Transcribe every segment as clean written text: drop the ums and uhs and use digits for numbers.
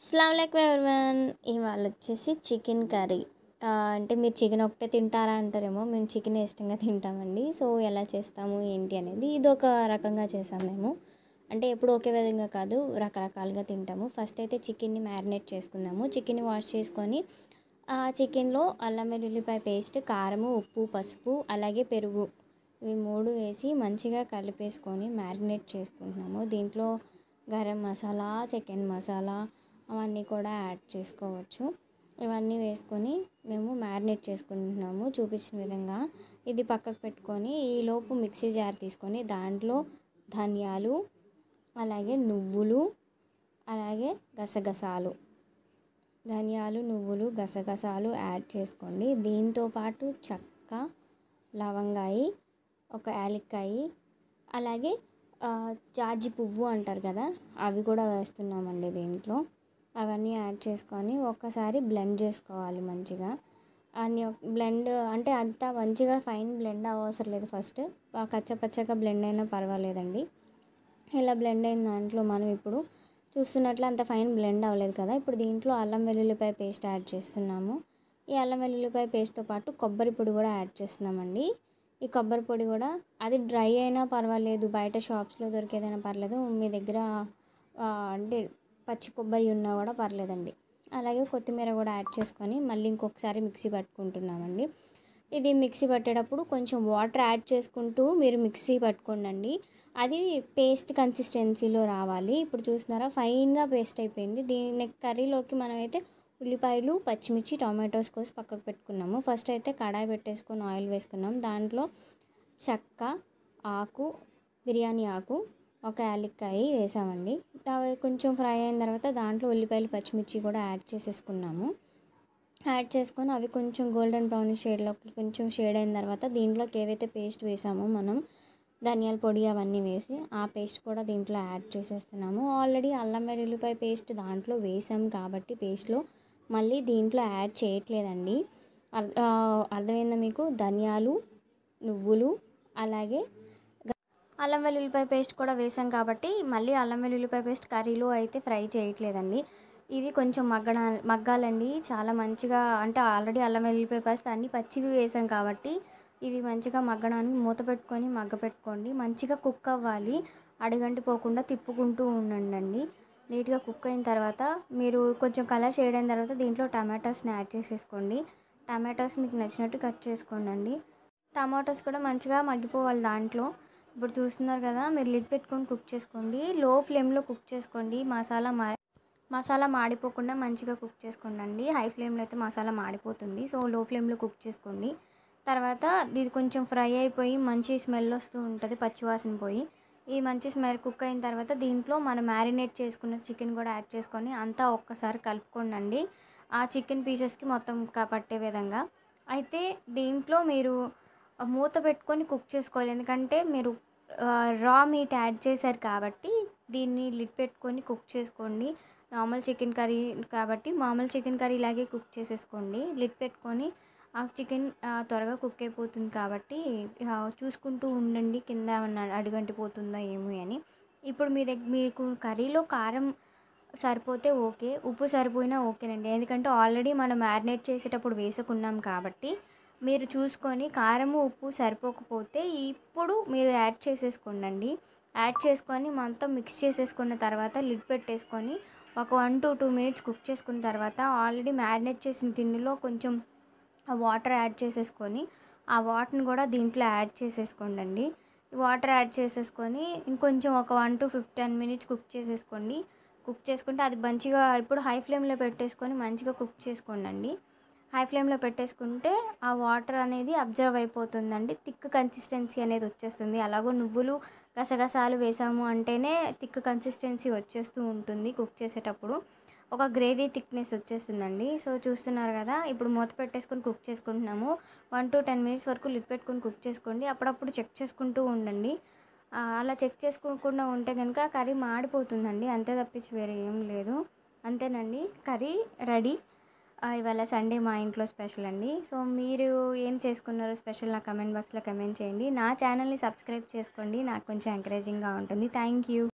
అస్సలాముఅలైకుం everyone. ఇవాళ వచ్చేసి chicken curry. అంటే మీరు చికెన్ ఒకటే తింటారా అంటారేమో, మేము చికెన్ ఇష్టంగా తింటామండి. సో ఎలా చేస్తాము ఏంటి అనేది ఇదొక రకంగా చేసాం మేము. అంటే ఎప్పుడు ఒకే విధంగా కాదు, రకరకాలుగా తింటాము. ఫస్ట్ అయితే చికెన్ని మ్యారినేట్ చేసుకుందాము. చికెన్ని వాష్ చేసుకొని ఆ చికెన్లో అల్లం వెల్లుల్లిపాయ పేస్ట్, కారము, ఉప్పు, పసుపు, అలాగే పెరుగు, ఇవి మూడు వేసి మంచిగా కలిపేసుకొని మ్యారినేట్ చేసుకుంటున్నాము. దీంట్లో గరం మసాలా, చికెన్ మసాలా అవన్నీ కూడా యాడ్ చేసుకోవచ్చు. ఇవన్నీ వేసుకొని మేము మ్యారినేట్ చేసుకుంటున్నాము చూపించిన విధంగా. ఇది పక్కకు పెట్టుకొని ఈలోపు మిక్సీ జార్ తీసుకొని దాంట్లో ధనియాలు, అలాగే నువ్వులు, అలాగే గసగసాలు, ధనియాలు, నువ్వులు, గసగసాలు యాడ్ చేసుకోండి. దీంతోపాటు చెక్క, లవంగాయి, ఒక యాలక్కాయి, అలాగే జాజి పువ్వు అంటారు కదా, అవి కూడా వేస్తున్నామండి దీంట్లో. అవన్నీ యాడ్ చేసుకొని ఒక్కసారి బ్లెండ్ చేసుకోవాలి మంచిగా. అన్నీ బ్లెండ్ అంటే అంత మంచిగా ఫైన్ బ్లెండ్ అవసరం లేదు. ఫస్ట్ కచ్చపచ్చగా బ్లెండ్ అయినా పర్వాలేదండి. ఇలా బ్లెండ్ అయిన దాంట్లో మనం ఇప్పుడు చూస్తున్నట్లు అంత ఫైన్ బ్లెండ్ అవ్వలేదు కదా, ఇప్పుడు దీంట్లో అల్లం వెల్లుల్లిపాయ పేస్ట్ యాడ్ చేస్తున్నాము. ఈ అల్లం వెల్లుల్లిపాయ పేస్ట్తో పాటు కొబ్బరి పొడి కూడా యాడ్ చేస్తున్నామండి. ఈ కొబ్బరి పొడి కూడా అది డ్రై అయినా పర్వాలేదు, బయట షాప్స్లో దొరికేదైనా పర్లేదు, మీ దగ్గర అంటే పచ్చి కొబ్బరి ఉన్నా కూడా పర్లేదండి. అలాగే కొత్తిమీర కూడా యాడ్ చేసుకొని మళ్ళీ ఇంకొకసారి మిక్సీ పట్టుకుంటున్నామండి. ఇది మిక్సీ పట్టేటప్పుడు కొంచెం వాటర్ యాడ్ చేసుకుంటూ మీరు మిక్సీ పట్టుకోండి. అది పేస్ట్ కన్సిస్టెన్సీలో రావాలి. ఇప్పుడు చూస్తున్నారా ఫైన్గా పేస్ట్ అయిపోయింది. దీని కర్రీలోకి మనమైతే ఉల్లిపాయలు, పచ్చిమిర్చి, టొమాటోస్ కోసి పక్కకు పెట్టుకున్నాము. ఫస్ట్ అయితే కడాయి పెట్టేసుకొని ఆయిల్ వేసుకున్నాం. దాంట్లో చెక్క, ఆకు, బిర్యానీ ఆకు, ఒక యాలక్కాయి వేసామండి. అవి కొంచెం ఫ్రై అయిన తర్వాత దాంట్లో ఉల్లిపాయలు, పచ్చిమిర్చి కూడా యాడ్ చేసేసుకున్నాము. యాడ్ చేసుకొని అవి కొంచెం గోల్డెన్ బ్రౌన్ షేడ్లోకి కొంచెం షేడ్ అయిన తర్వాత దీంట్లోకి ఏవైతే పేస్ట్ వేసామో మనం ధనియాల పొడి అవన్నీ వేసి ఆ పేస్ట్ కూడా దీంట్లో యాడ్ చేసేస్తున్నాము. ఆల్రెడీ అల్లం వెల్లుల్లిపాయ పేస్ట్ దాంట్లో వేసాం కాబట్టి పేస్ట్లో మళ్ళీ దీంట్లో యాడ్ చేయట్లేదండి. అర్థమైందా మీకు? ధనియాలు, నువ్వులు, అలాగే అల్లం వెల్లుల్లిపాయ పేస్ట్ కూడా వేసాం కాబట్టి మళ్ళీ అల్లం వెల్లుల్లిపాయ పేస్ట్ కర్రీలో అయితే ఫ్రై చేయట్లేదండి. ఇది కొంచెం మగ్గాలండి చాలా మంచిగా. అంటే ఆల్రెడీ అల్లం వెల్లుల్లిపాయ పేస్ట్ అన్నీ పచ్చివి వేసాం కాబట్టి ఇవి మంచిగా మగ్గడానికి మూత పెట్టుకొని మగ్గపెట్టుకోండి. మంచిగా కుక్ అవ్వాలి, అడుగంటి పోకుండా తిప్పుకుంటూ ఉండండి. నీట్గా కుక్ అయిన తర్వాత మీరు కొంచెం కలర్ షేడ్ అయిన తర్వాత దీంట్లో టమాటాస్ని యాడ్ చేసేసుకోండి. టమాటాస్ మీకు నచ్చినట్టు కట్ చేసుకోండి. టమాటాస్ కూడా మంచిగా మగ్గిపోవాలి దాంట్లో. ఇప్పుడు చూస్తున్నారు కదా, మీరు లిడ్ పెట్టుకొని కుక్ చేసుకోండి. లో ఫ్లేమ్లో కుక్ చేసుకోండి. మసాలా మాడిపోకుండా మంచిగా కుక్ చేసుకోండి. హై ఫ్లేమ్లో అయితే మసాలా మాడిపోతుంది. సో లో ఫ్లేమ్లో కుక్ చేసుకోండి. తర్వాత ఇది కొంచెం ఫ్రై అయిపోయి మంచి స్మెల్ వస్తూ ఉంటుంది, పచ్చివాసన పోయి. ఈ మంచి స్మెల్ కుక్ అయిన తర్వాత దీంట్లో మనం మ్యారినేట్ చేసుకున్న చికెన్ కూడా యాడ్ చేసుకొని అంతా ఒక్కసారి కలుపుకోండి. ఆ చికెన్ పీసెస్కి మొత్తం పట్టే విధంగా. అయితే దీంట్లో మీరు మూత పెట్టుకొని కుక్ చేసుకోవాలి, ఎందుకంటే మీరు రా మీట్ యాడ్ చేశారు కాబట్టి దీన్ని లిడ్ పెట్టుకొని కుక్ చేసుకోండి. నార్మల్ చికెన్ కర్రీ కాబట్టి మామూలు చికెన్ కర్రీ ఇలాగే కుక్ చేసేసుకోండి. లిడ్ పెట్టుకొని ఆ చికెన్ త్వరగా కుక్ అయిపోతుంది కాబట్టి చూసుకుంటూ ఉండండి, కింద ఏమన్నా అడుగంటిపోతుందా ఏమి అని. ఇప్పుడు మీకు కర్రీలో కారం సరిపోతే ఓకే, ఉప్పు సరిపోయినా ఓకేనండి. ఎందుకంటే ఆల్రెడీ మనం మ్యారినేట్ చేసేటప్పుడు వేసుకున్నాం కాబట్టి మీరు చూసుకొని కారము, ఉప్పు సరిపోకపోతే ఇప్పుడు మీరు యాడ్ చేసేసుకోండి. యాడ్ చేసుకొని మొత్తం మిక్స్ చేసేసుకున్న తర్వాత లిడ్ పెట్టేసుకొని ఒక 1 to 2 minutes కుక్ చేసుకున్న తర్వాత ఆల్రెడీ మ్యారినేట్ చేసిన గిన్నెలో కొంచెం వాటర్ యాడ్ చేసేసుకొని ఆ వాటర్ని కూడా దీంట్లో యాడ్ చేసేసుకోండి. వాటర్ యాడ్ చేసేసుకొని ఇంకొంచెం ఒక 1 to 15 minutes కుక్ చేసేసుకోండి. కుక్ చేసుకుంటే అది మంచిగా ఇప్పుడు హై ఫ్లేమ్లో పెట్టేసుకొని మంచిగా కుక్ చేసుకోండి. హై ఫ్లేమ్లో పెట్టేసుకుంటే ఆ వాటర్ అనేది అబ్జర్వ్ అయిపోతుందండి, థిక్ కన్సిస్టెన్సీ అనేది వచ్చేస్తుంది. అలాగో నువ్వులు, గసగసాలు వేసాము అంటేనే థిక్ కన్సిస్టెన్సీ వచ్చేస్తూ ఉంటుంది. కుక్ చేసేటప్పుడు ఒక గ్రేవీ థిక్నెస్ వచ్చేస్తుందండి. సో చూస్తున్నారు కదా, ఇప్పుడు మూత పెట్టేసుకొని కుక్ చేసుకుంటున్నాము. 1 to 10 minutes వరకు లిడ్ పెట్టుకొని కుక్ చేసుకోండి. అప్పుడప్పుడు చెక్ చేసుకుంటూ ఉండండి. అలా చెక్ చేసుకోకుండా ఉంటే కనుక కర్రీ మాడిపోతుందండి, అంతే తప్పించి వేరే ఏం లేదు. అంతేనండి, కర్రీ రెడీ. ఇవాళ సండే మా ఇంట్లో స్పెషల్ అండి. సో మీరు ఏం చేసుకున్నారో స్పెషల్ నా కమెంట్ బాక్స్లో కమెంట్ చేయండి. నా ఛానల్ని సబ్స్క్రైబ్ చేసుకోండి, నాకు కొంచెం ఎంకరేజింగ్గా ఉంటుంది. Thank you.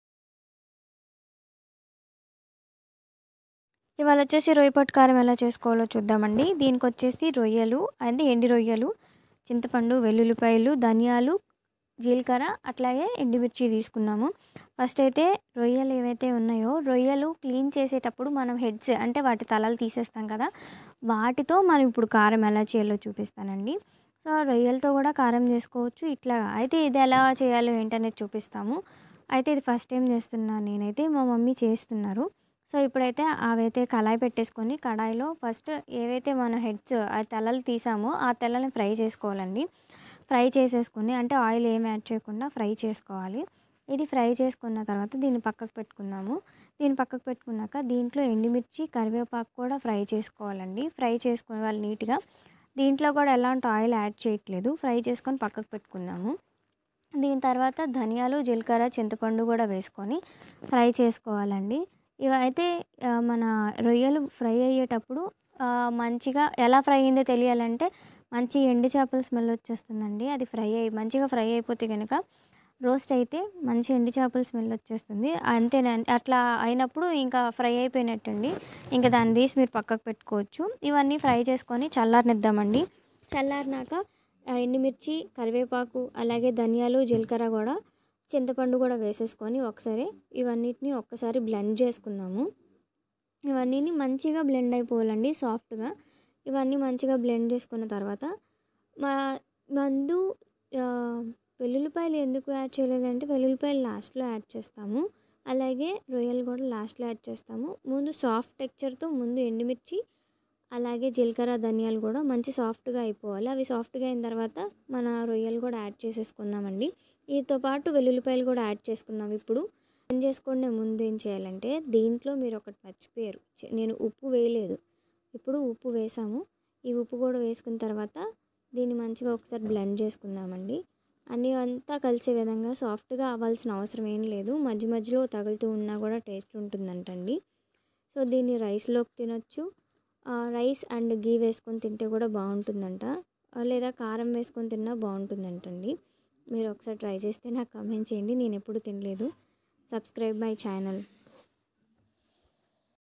ఇవాళ వచ్చేసి రొయ్య పొట్టు కారం ఎలా చేసుకోవాలో చూద్దామండి. దీనికొచ్చేసి రొయ్యలు అంటే ఎండి రొయ్యలు, చింతపండు, వెల్లుల్లిపాయలు, ధనియాలు, జీలకర్ర అట్లాగే ఎండుమిర్చి తీసుకున్నాము. ఫస్ట్ అయితే రొయ్యలు ఏవైతే ఉన్నాయో రొయ్యలు క్లీన్ చేసేటప్పుడు మనం హెడ్స్ అంటే వాటి తలలు తీసేస్తాం కదా, వాటితో మనం ఇప్పుడు కారం ఎలా చేయాలో చూపిస్తానండి. సో రొయ్యలతో కూడా కారం చేసుకోవచ్చు ఇట్లాగా. అయితే ఇది ఎలా చేయాలో ఏంటనేది చూపిస్తాము. అయితే ఇది ఫస్ట్ టైం చేస్తున్నాను నేనైతే, మా మమ్మీ చేస్తున్నారు. సో ఇప్పుడైతే అవైతే కళాయి పెట్టేసుకొని కడాయిలో ఫస్ట్ ఏవైతే మనం హెడ్స్ ఆ తలలు తీసామో ఆ తలని ఫ్రై చేసుకోవాలండి. ఫ్రై చేసేసుకొని అంటే ఆయిల్ ఏమి యాడ్ చేయకుండా ఫ్రై చేసుకోవాలి. ఇది ఫ్రై చేసుకున్న తర్వాత దీన్ని పక్కకు పెట్టుకుందాము. దీన్ని పక్కకు పెట్టుకున్నాక దీంట్లో ఎండుమిర్చి, కరివేపాకు కూడా ఫ్రై చేసుకోవాలండి. ఫ్రై చేసుకునే వాళ్ళు నీట్గా, దీంట్లో కూడా ఎలాంటి ఆయిల్ యాడ్ చేయట్లేదు, ఫ్రై చేసుకొని పక్కకు పెట్టుకుందాము. దీని తర్వాత ధనియాలు, జీలకర్ర, చింతపండు కూడా వేసుకొని ఫ్రై చేసుకోవాలండి. ఇవైతే మన రొయ్యలు ఫ్రై అయ్యేటప్పుడు మంచిగా ఎలా ఫ్రై అయిందో తెలియాలంటే మంచి ఎండు చేపల స్మెల్ వచ్చేస్తుందండి. అది మంచిగా ఫ్రై అయిపోతే కనుక రోస్ట్ అయితే మంచి ఎండు చేపల స్మెల్ వచ్చేస్తుంది. అంతేనండి, అట్లా అయినప్పుడు ఇంకా ఫ్రై అయిపోయినట్టండి. ఇంకా దాన్ని తీసి మీరు పక్కకు పెట్టుకోవచ్చు. ఇవన్నీ ఫ్రై చేసుకొని చల్లారనిద్దామండి. చల్లారినాక ఎండుమిర్చి, కరివేపాకు, అలాగే ధనియాలు, జీలకర్ర కూడా, చింతపండు కూడా వేసేసుకొని ఒకసారి ఇవన్నిటిని ఒక్కసారి బ్లెండ్ చేసుకుందాము. ఇవన్నీ మంచిగా బ్లెండ్ అయిపోవాలండి సాఫ్ట్గా. ఇవన్నీ మంచిగా బ్లెండ్ చేసుకున్న తర్వాత మా మందు వెల్లుల్లిపాయలు ఎందుకు యాడ్ చేయలేదంటే వెల్లుల్లిపాయలు లాస్ట్లో యాడ్ చేస్తాము. అలాగే రొయ్యలు కూడా లాస్ట్లో యాడ్ చేస్తాము. ముందు సాఫ్ట్ టెక్చర్తో ముందు ఎండుమిర్చి, అలాగే జీలకర్ర, ధనియాలు కూడా మంచి సాఫ్ట్గా అయిపోవాలి. అవి సాఫ్ట్గా అయిన తర్వాత మన రొయ్యలు కూడా యాడ్ చేసేసుకుందామండి. వీటితో పాటు వెల్లుల్లిపాయలు కూడా యాడ్ చేసుకుందాం. ఇప్పుడు పని చేసుకునే ముందు ఏం చేయాలంటే దీంట్లో మీరు ఒకటి మర్చిపోయారు, నేను ఉప్పు వేయలేదు. ఇప్పుడు ఉప్పు వేసాము. ఈ ఉప్పు కూడా వేసుకున్న తర్వాత దీన్ని మంచిగా ఒకసారి బ్లెండ్ చేసుకుందామండి. అన్నీ అంతా కలిసే విధంగా సాఫ్ట్గా అవ్వాల్సిన అవసరం ఏం లేదు, మధ్య మధ్యలో తగులుతూ ఉన్నా కూడా టేస్ట్ ఉంటుందంటండి. సో దీన్ని రైస్లోకి తినొచ్చు, రైస్ అండ్ గీ వేసుకొని తింటే కూడా బాగుంటుందంట, లేదా కారం వేసుకొని తిన్నా బాగుంటుందంటండి. మీరు ఒకసారి ట్రై చేస్తే నాకు కామెంట్ చేయండి. నేను ఎప్పుడు తినలేదు. Subscribe my channel.